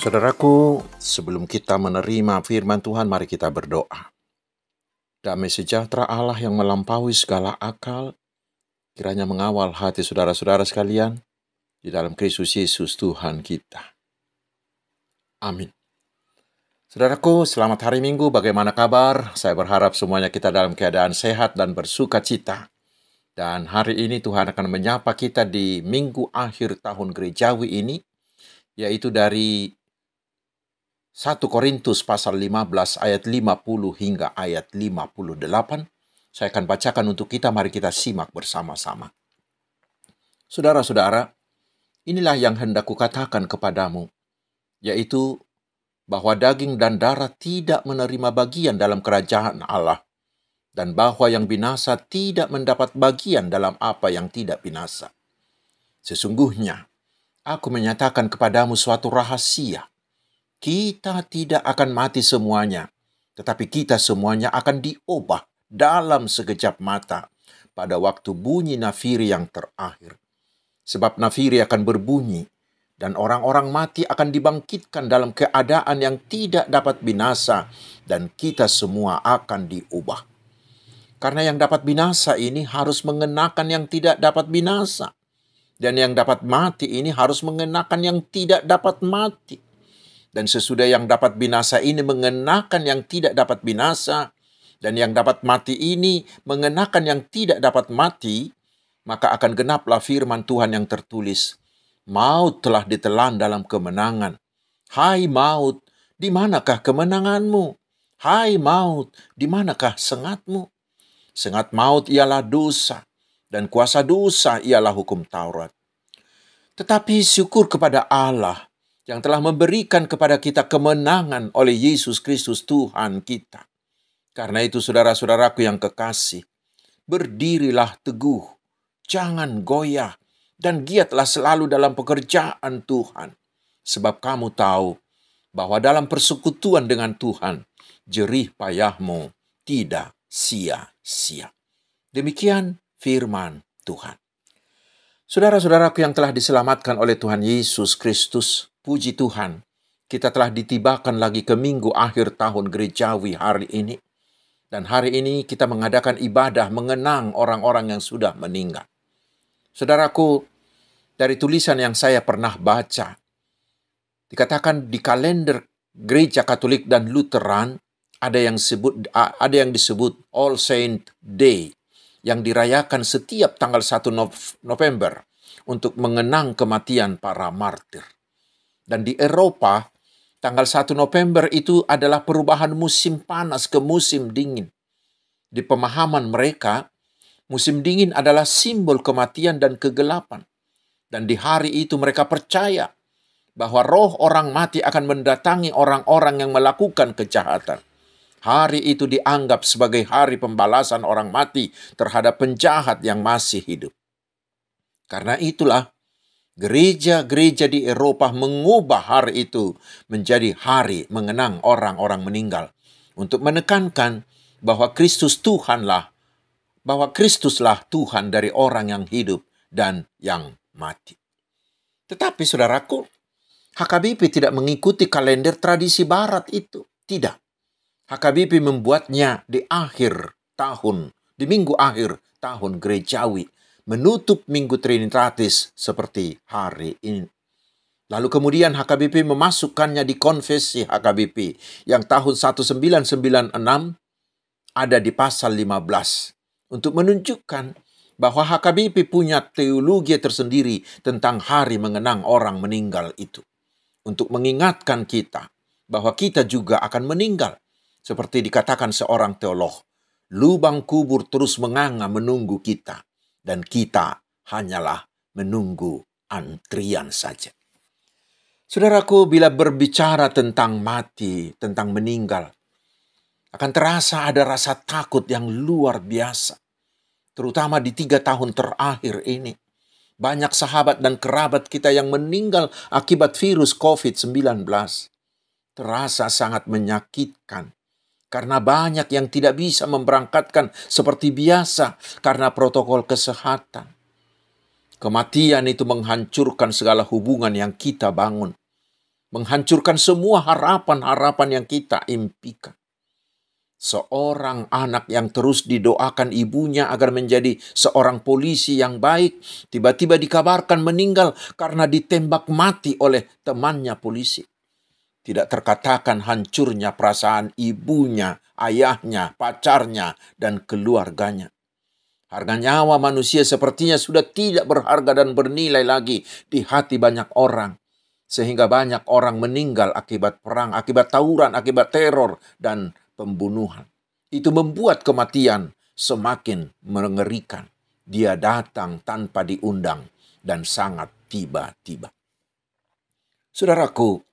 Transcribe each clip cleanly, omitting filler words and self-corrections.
Saudaraku, sebelum kita menerima firman Tuhan, mari kita berdoa. Damai sejahtera Allah yang melampaui segala akal, kiranya mengawal hati saudara-saudara sekalian di dalam Kristus Yesus Tuhan kita. Amin. Saudaraku, selamat hari Minggu, bagaimana kabar? Saya berharap semuanya kita dalam keadaan sehat dan bersuka cita. Dan hari ini Tuhan akan menyapa kita di minggu akhir tahun gerejawi ini, yaitu dari 1 Korintus pasal 15 ayat 50 hingga ayat 58. Saya akan bacakan untuk kita, mari kita simak bersama-sama. Saudara-saudara, inilah yang hendak kukatakan kepadamu, yaitu bahwa daging dan darah tidak menerima bagian dalam kerajaan Allah, dan bahwa yang binasa tidak mendapat bagian dalam apa yang tidak binasa. Sesungguhnya, aku menyatakan kepadamu suatu rahasia. Kita tidak akan mati semuanya, tetapi kita semuanya akan diubah dalam sekejap mata pada waktu bunyi nafiri yang terakhir. Sebab nafiri akan berbunyi, dan orang-orang mati akan dibangkitkan dalam keadaan yang tidak dapat binasa, dan kita semua akan diubah. Karena yang dapat binasa ini harus mengenakan yang tidak dapat binasa, dan yang dapat mati ini harus mengenakan yang tidak dapat mati. Dan sesudah yang dapat binasa ini mengenakan yang tidak dapat binasa, dan yang dapat mati ini mengenakan yang tidak dapat mati, maka akan genaplah firman Tuhan yang tertulis, maut telah ditelan dalam kemenangan. Hai maut, di manakah kemenanganmu? Hai maut, di manakah sengatmu? Sengat maut ialah dosa, dan kuasa dosa ialah hukum Taurat. Tetapi syukur kepada Allah yang telah memberikan kepada kita kemenangan oleh Yesus Kristus Tuhan kita. Karena itu saudara-saudaraku yang kekasih, berdirilah teguh, jangan goyah, dan giatlah selalu dalam pekerjaan Tuhan. Sebab kamu tahu bahwa dalam persekutuan dengan Tuhan, jerih payahmu tidak sia-sia. Demikian firman Tuhan. Saudara-saudaraku yang telah diselamatkan oleh Tuhan Yesus Kristus, puji Tuhan, kita telah ditibakan lagi ke minggu akhir tahun gerejawi hari ini. Dan hari ini kita mengadakan ibadah mengenang orang-orang yang sudah meninggal. Saudaraku, dari tulisan yang saya pernah baca, dikatakan di kalender Gereja Katolik dan Lutheran ada yang disebut All Saint Day, yang dirayakan setiap tanggal 1 November untuk mengenang kematian para martir. Dan di Eropa, tanggal 1 November itu adalah perubahan musim panas ke musim dingin. Di pemahaman mereka, musim dingin adalah simbol kematian dan kegelapan. Dan di hari itu mereka percaya bahwa roh orang mati akan mendatangi orang-orang yang melakukan kejahatan. Hari itu dianggap sebagai hari pembalasan orang mati terhadap penjahat yang masih hidup. Karena itulah, gereja-gereja di Eropa mengubah hari itu menjadi hari mengenang orang-orang meninggal untuk menekankan bahwa Kristuslah Tuhan dari orang yang hidup dan yang mati. Tetapi saudaraku, HKBP tidak mengikuti kalender tradisi barat itu. Tidak. HKBP membuatnya di akhir tahun, di minggu akhir tahun gerejawi, menutup Minggu Trinitatis seperti hari ini. Lalu kemudian HKBP memasukkannya di konfesi HKBP yang tahun 1996 ada di pasal 15 untuk menunjukkan bahwa HKBP punya teologi tersendiri tentang hari mengenang orang meninggal itu. Untuk mengingatkan kita bahwa kita juga akan meninggal. Seperti dikatakan seorang teolog, lubang kubur terus menganga menunggu kita, dan kita hanyalah menunggu antrian saja. Saudaraku, bila berbicara tentang mati, tentang meninggal, akan terasa ada rasa takut yang luar biasa. Terutama di 3 tahun terakhir ini. Banyak sahabat dan kerabat kita yang meninggal akibat virus COVID-19. Terasa sangat menyakitkan. Karena banyak yang tidak bisa memberangkatkan seperti biasa karena protokol kesehatan. Kematian itu menghancurkan segala hubungan yang kita bangun. menghancurkan semua harapan-harapan yang kita impikan. Seorang anak yang terus didoakan ibunya agar menjadi seorang polisi yang baik, tiba-tiba dikabarkan meninggal karena ditembak mati oleh temannya polisi. Tidak terkatakan hancurnya perasaan ibunya, ayahnya, pacarnya, dan keluarganya. Harga nyawa manusia sepertinya sudah tidak berharga dan bernilai lagi di hati banyak orang. Sehingga banyak orang meninggal akibat perang, akibat tawuran, akibat teror, dan pembunuhan. Itu membuat kematian semakin mengerikan. Dia datang tanpa diundang dan sangat tiba-tiba. Saudaraku,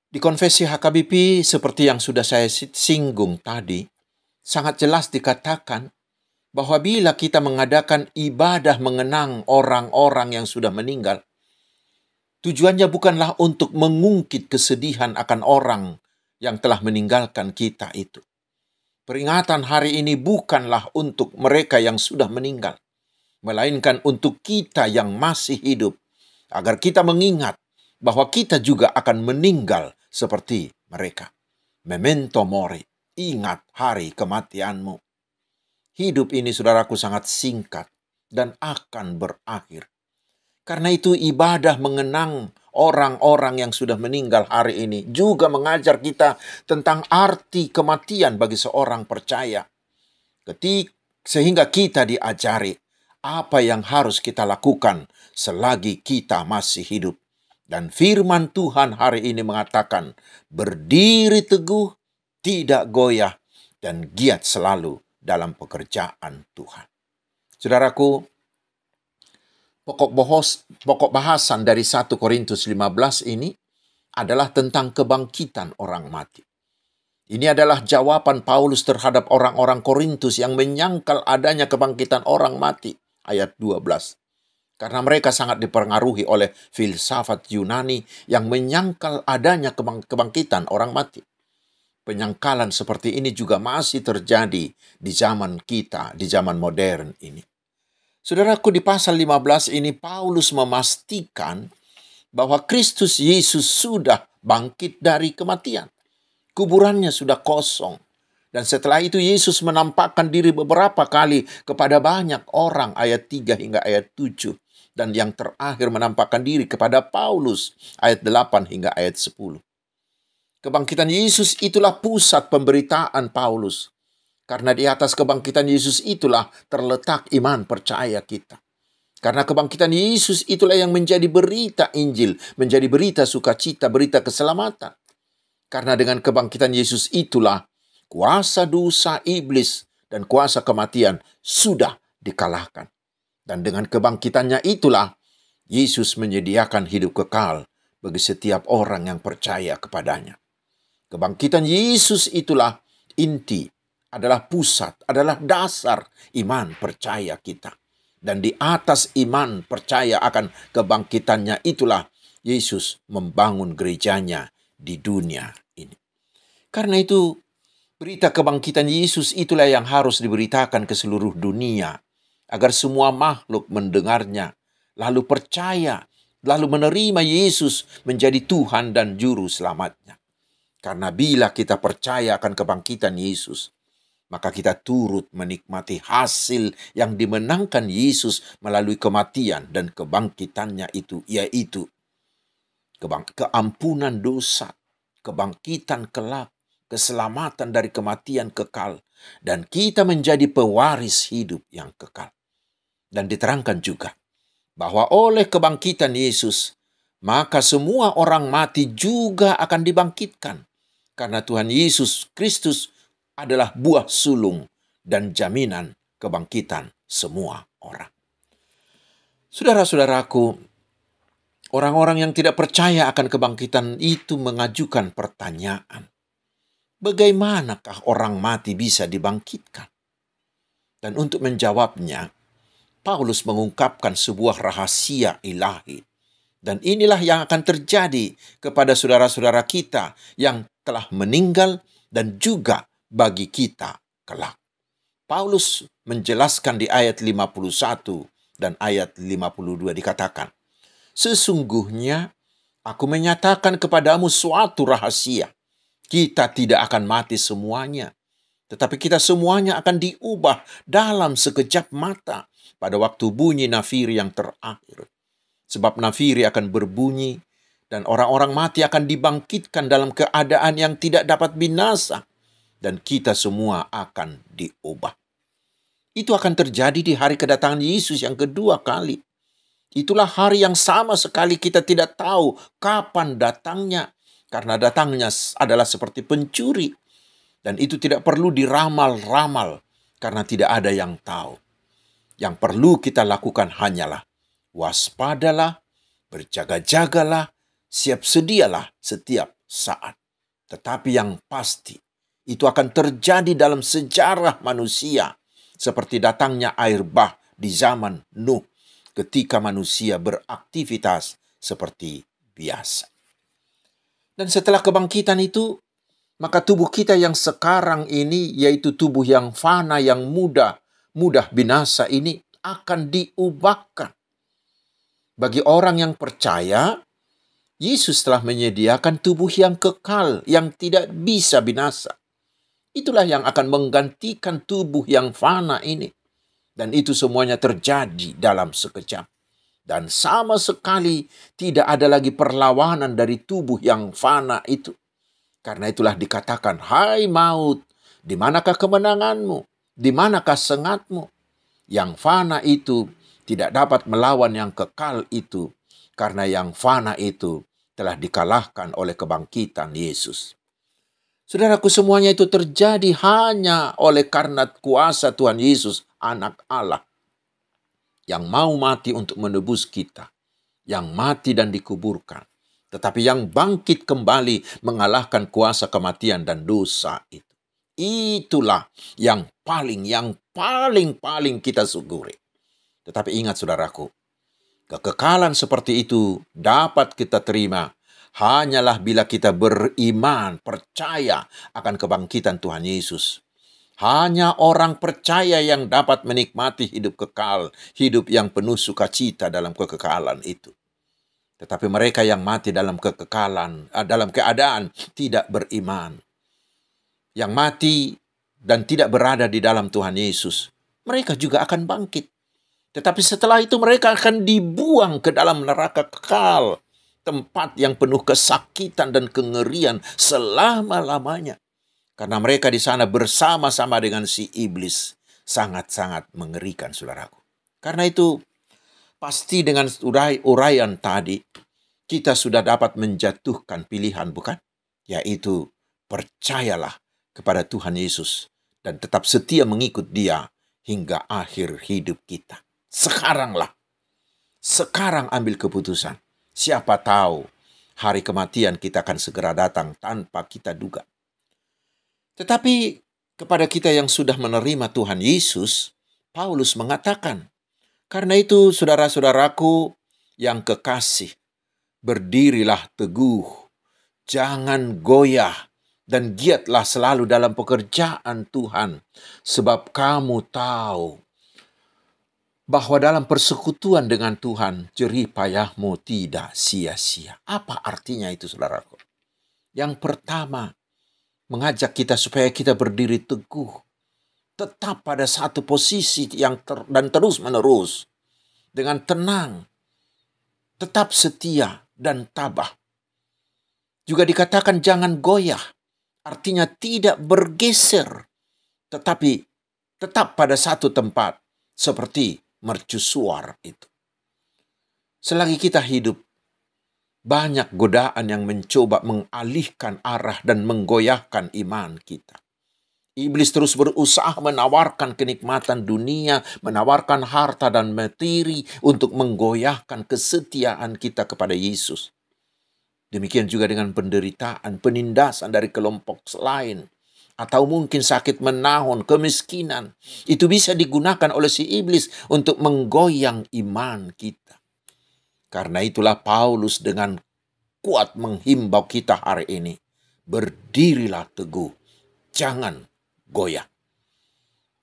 di konfesi HKBP seperti yang sudah saya singgung tadi, sangat jelas dikatakan bahwa bila kita mengadakan ibadah mengenang orang-orang yang sudah meninggal, tujuannya bukanlah untuk mengungkit kesedihan akan orang yang telah meninggalkan kita itu. Peringatan hari ini bukanlah untuk mereka yang sudah meninggal, melainkan untuk kita yang masih hidup, agar kita mengingat bahwa kita juga akan meninggal seperti mereka. Memento mori, ingat hari kematianmu. Hidup ini, saudaraku, sangat singkat dan akan berakhir. Karena itu ibadah mengenang orang-orang yang sudah meninggal hari ini juga mengajar kita tentang arti kematian bagi seorang percaya. Sehingga kita diajari apa yang harus kita lakukan selagi kita masih hidup. Dan firman Tuhan hari ini mengatakan, berdiri teguh, tidak goyah, dan giat selalu dalam pekerjaan Tuhan. Saudaraku, pokok bahasan dari 1 Korintus 15 ini adalah tentang kebangkitan orang mati. Ini adalah jawaban Paulus terhadap orang-orang Korintus yang menyangkal adanya kebangkitan orang mati. Ayat 12. Karena mereka sangat dipengaruhi oleh filsafat Yunani yang menyangkal adanya kebangkitan orang mati. Penyangkalan seperti ini juga masih terjadi di zaman kita, di zaman modern ini. Saudaraku, di pasal 15 ini Paulus memastikan bahwa Kristus Yesus sudah bangkit dari kematian. Kuburannya sudah kosong. Dan setelah itu Yesus menampakkan diri beberapa kali kepada banyak orang, ayat 3 hingga ayat 7. Dan yang terakhir menampakkan diri kepada Paulus, ayat 8 hingga ayat 10. Kebangkitan Yesus itulah pusat pemberitaan Paulus. Karena di atas kebangkitan Yesus itulah terletak iman percaya kita. Karena kebangkitan Yesus itulah yang menjadi berita Injil, menjadi berita sukacita, berita keselamatan. Karena dengan kebangkitan Yesus itulah kuasa dosa iblis dan kuasa kematian sudah dikalahkan. Dan dengan kebangkitannya itulah Yesus menyediakan hidup kekal bagi setiap orang yang percaya kepadanya. Kebangkitan Yesus itulah inti, adalah pusat, adalah dasar iman percaya kita. Dan di atas iman percaya akan kebangkitannya itulah Yesus membangun gerejanya di dunia ini. Karena itu, berita kebangkitan Yesus itulah yang harus diberitakan ke seluruh dunia, agar semua makhluk mendengarnya, lalu percaya, lalu menerima Yesus menjadi Tuhan dan Juru Selamatnya. Karena bila kita percaya akan kebangkitan Yesus, maka kita turut menikmati hasil yang dimenangkan Yesus melalui kematian dan kebangkitannya itu, yaitu keampunan dosa, kebangkitan kelak, keselamatan dari kematian kekal, dan kita menjadi pewaris hidup yang kekal. Dan diterangkan juga bahwa oleh kebangkitan Yesus, maka semua orang mati juga akan dibangkitkan. Karena Tuhan Yesus Kristus adalah buah sulung dan jaminan kebangkitan semua orang. Saudara-saudaraku, orang-orang yang tidak percaya akan kebangkitan itu mengajukan pertanyaan. Bagaimanakah orang mati bisa dibangkitkan? Dan untuk menjawabnya, Paulus mengungkapkan sebuah rahasia ilahi. Dan inilah yang akan terjadi kepada saudara-saudara kita yang telah meninggal dan juga bagi kita kelak. Paulus menjelaskan di ayat 51 dan ayat 52 dikatakan, sesungguhnya Aku menyatakan kepadamu suatu rahasia. Kita tidak akan mati semuanya, tetapi kita semuanya akan diubah dalam sekejap mata pada waktu bunyi nafiri yang terakhir. Sebab nafiri akan berbunyi dan orang-orang mati akan dibangkitkan dalam keadaan yang tidak dapat binasa. Dan kita semua akan diubah. Itu akan terjadi di hari kedatangan Yesus yang kedua kali. Itulah hari yang sama sekali kita tidak tahu kapan datangnya. Karena datangnya adalah seperti pencuri. Dan itu tidak perlu diramal-ramal. Karena tidak ada yang tahu. Yang perlu kita lakukan hanyalah waspadalah, berjaga-jagalah, siap sedialah setiap saat. Tetapi yang pasti, itu akan terjadi dalam sejarah manusia. Seperti datangnya air bah di zaman Nuh. Ketika manusia beraktivitas seperti biasa. Dan setelah kebangkitan itu, maka tubuh kita yang sekarang ini, yaitu tubuh yang fana, yang mudah binasa ini, akan diubahkan. Bagi orang yang percaya, Yesus telah menyediakan tubuh yang kekal, yang tidak bisa binasa. Itulah yang akan menggantikan tubuh yang fana ini. Dan itu semuanya terjadi dalam sekejap. Dan sama sekali tidak ada lagi perlawanan dari tubuh yang fana itu. Karena itulah dikatakan, hai maut, di manakah kemenanganmu? Di manakah sengatmu? Yang fana itu tidak dapat melawan yang kekal itu. Karena yang fana itu telah dikalahkan oleh kebangkitan Yesus. Saudaraku, semuanya itu terjadi hanya oleh karena kuasa Tuhan Yesus, Anak Allah, yang mau mati untuk menebus kita, yang mati dan dikuburkan, tetapi yang bangkit kembali mengalahkan kuasa kematian dan dosa itu. Itulah yang paling kita syukuri. Tetapi ingat saudaraku, kekekalan seperti itu dapat kita terima hanyalah bila kita beriman, percaya akan kebangkitan Tuhan Yesus. Hanya orang percaya yang dapat menikmati hidup kekal, hidup yang penuh sukacita dalam kekekalan itu. Tetapi mereka yang mati dalam kekekalan, dalam keadaan tidak beriman, yang mati dan tidak berada di dalam Tuhan Yesus, mereka juga akan bangkit. Tetapi setelah itu mereka akan dibuang ke dalam neraka kekal, tempat yang penuh kesakitan dan kengerian selama-lamanya. Karena mereka di sana bersama-sama dengan si iblis. Sangat-sangat mengerikan, saudaraku. Karena itu, pasti dengan uraian tadi, kita sudah dapat menjatuhkan pilihan, bukan? Yaitu, percayalah kepada Tuhan Yesus dan tetap setia mengikut Dia hingga akhir hidup kita. Sekarang ambil keputusan. Siapa tahu hari kematian kita akan segera datang tanpa kita duga. Tetapi kepada kita yang sudah menerima Tuhan Yesus, Paulus mengatakan, karena itu saudara-saudaraku yang kekasih, berdirilah teguh, jangan goyah, dan giatlah selalu dalam pekerjaan Tuhan, sebab kamu tahu bahwa dalam persekutuan dengan Tuhan, jerih payahmu tidak sia-sia. Apa artinya itu, saudaraku? Yang pertama, mengajak kita supaya kita berdiri teguh, tetap pada satu posisi dan terus-menerus, dengan tenang, tetap setia dan tabah. Juga dikatakan jangan goyah, artinya tidak bergeser, tetapi tetap pada satu tempat, seperti mercusuar itu. Selagi kita hidup, banyak godaan yang mencoba mengalihkan arah dan menggoyahkan iman kita. Iblis terus berusaha menawarkan kenikmatan dunia, menawarkan harta dan materi untuk menggoyahkan kesetiaan kita kepada Yesus. Demikian juga dengan penderitaan, penindasan dari kelompok lain, atau mungkin sakit menahun, kemiskinan. Itu bisa digunakan oleh si iblis untuk menggoyang iman kita. Karena itulah Paulus dengan kuat menghimbau kita hari ini. Berdirilah teguh, jangan goyah.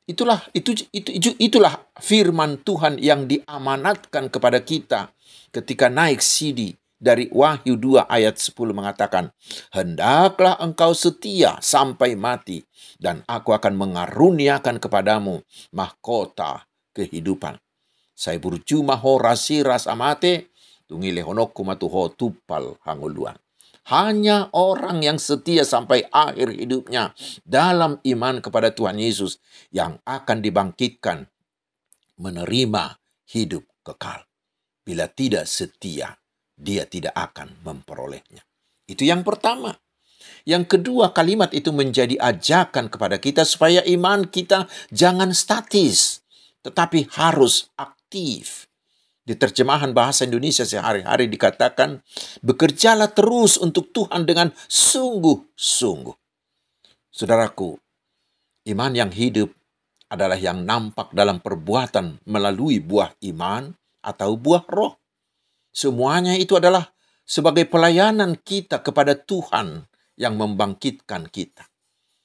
Itulah firman Tuhan yang diamanatkan kepada kita ketika naik sidi dari Wahyu 2 ayat 10 mengatakan, "Hendaklah engkau setia sampai mati, dan aku akan mengaruniakan kepadamu mahkota kehidupan." Sai burjuma ho rasi rasa mate, tungile honokku matuho tupal hanguluan. Hanya orang yang setia sampai akhir hidupnya dalam iman kepada Tuhan Yesus yang akan dibangkitkan menerima hidup kekal. Bila tidak setia, dia tidak akan memperolehnya. Itu yang pertama. Yang kedua, kalimat itu menjadi ajakan kepada kita supaya iman kita jangan statis, tetapi harus aktif. Di terjemahan bahasa Indonesia sehari-hari dikatakan, bekerjalah terus untuk Tuhan dengan sungguh-sungguh. Saudaraku, iman yang hidup adalah yang nampak dalam perbuatan melalui buah iman atau buah roh. Semuanya itu adalah sebagai pelayanan kita kepada Tuhan yang membangkitkan kita.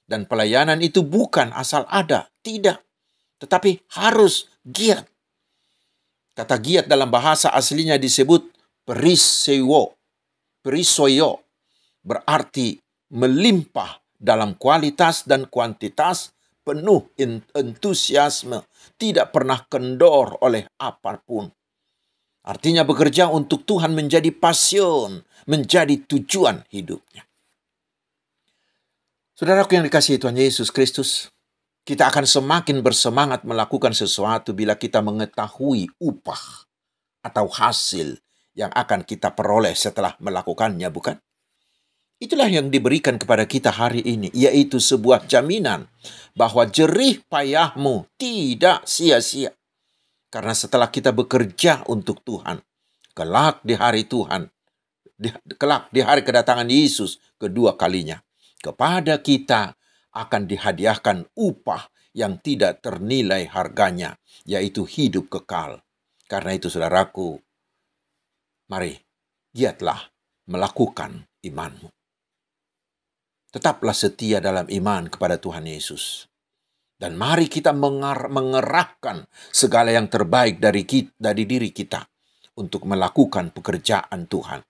Dan pelayanan itu bukan asal ada, tidak. Tetapi harus giat. Kata giat dalam bahasa aslinya disebut perisoyo. Perisoyo berarti melimpah dalam kualitas dan kuantitas, penuh entusiasme, tidak pernah kendor oleh apapun. Artinya bekerja untuk Tuhan menjadi passion, menjadi tujuan hidupnya. Saudaraku yang dikasihi Tuhan Yesus Kristus, kita akan semakin bersemangat melakukan sesuatu bila kita mengetahui upah atau hasil yang akan kita peroleh setelah melakukannya, bukan? Itulah yang diberikan kepada kita hari ini, yaitu sebuah jaminan bahwa jerih payahmu tidak sia-sia. Karena setelah kita bekerja untuk Tuhan, kelak di hari Tuhan, kelak di hari kedatangan Yesus kedua kalinya, kepada kita akan dihadiahkan upah yang tidak ternilai harganya, yaitu hidup kekal. Karena itu saudaraku, mari giatlah melakukan imanmu. Tetaplah setia dalam iman kepada Tuhan Yesus. Dan mari kita mengerahkan segala yang terbaik dari diri kita untuk melakukan pekerjaan Tuhan.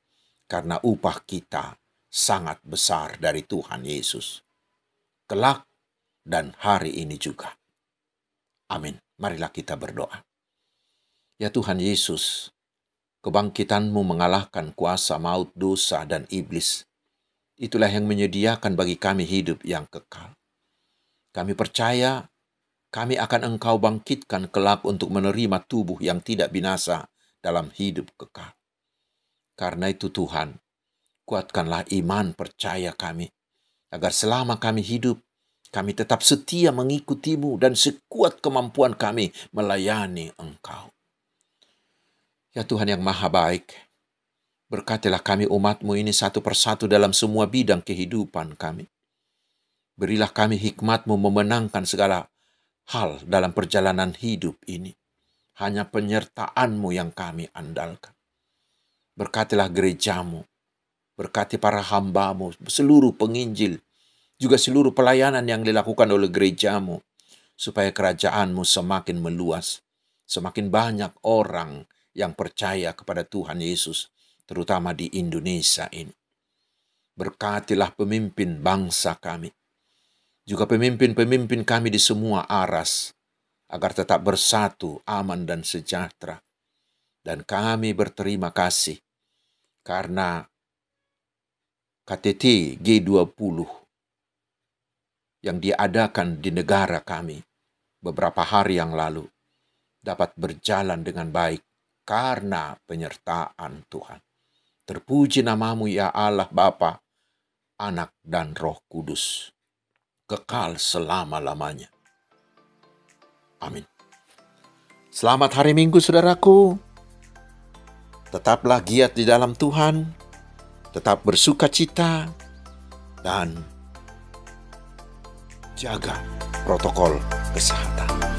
Karena upah kita sangat besar dari Tuhan Yesus. Kelak dan hari ini juga. Amin. Marilah kita berdoa. Ya Tuhan Yesus, kebangkitan-Mu mengalahkan kuasa maut, dosa, dan iblis. Itulah yang menyediakan bagi kami hidup yang kekal. Kami percaya kami akan Engkau bangkitkan kelak untuk menerima tubuh yang tidak binasa dalam hidup kekal. Karena itu Tuhan, kuatkanlah iman percaya kami, agar selama kami hidup, kami tetap setia mengikuti-Mu dan sekuat kemampuan kami melayani Engkau. Ya Tuhan yang Maha Baik, berkatilah kami umat-Mu ini satu persatu dalam semua bidang kehidupan kami. Berilah kami hikmat-Mu memenangkan segala hal dalam perjalanan hidup ini. Hanya penyertaan-Mu yang kami andalkan. Berkatilah gereja-Mu, berkati para hamba-Mu, seluruh penginjil, juga seluruh pelayanan yang dilakukan oleh gereja-Mu, supaya kerajaan-Mu semakin meluas, semakin banyak orang yang percaya kepada Tuhan Yesus, terutama di Indonesia ini. Berkatilah pemimpin bangsa kami, juga pemimpin-pemimpin kami di semua aras, agar tetap bersatu, aman, dan sejahtera. Dan kami berterima kasih karena KTT G20 yang diadakan di negara kami beberapa hari yang lalu dapat berjalan dengan baik karena penyertaan Tuhan. Terpuji nama-Mu ya Allah Bapa, Anak, dan Roh Kudus, kekal selama-lamanya. Amin. Selamat hari Minggu saudaraku. Tetaplah giat di dalam Tuhan, tetap bersukacita, dan jaga protokol kesehatan.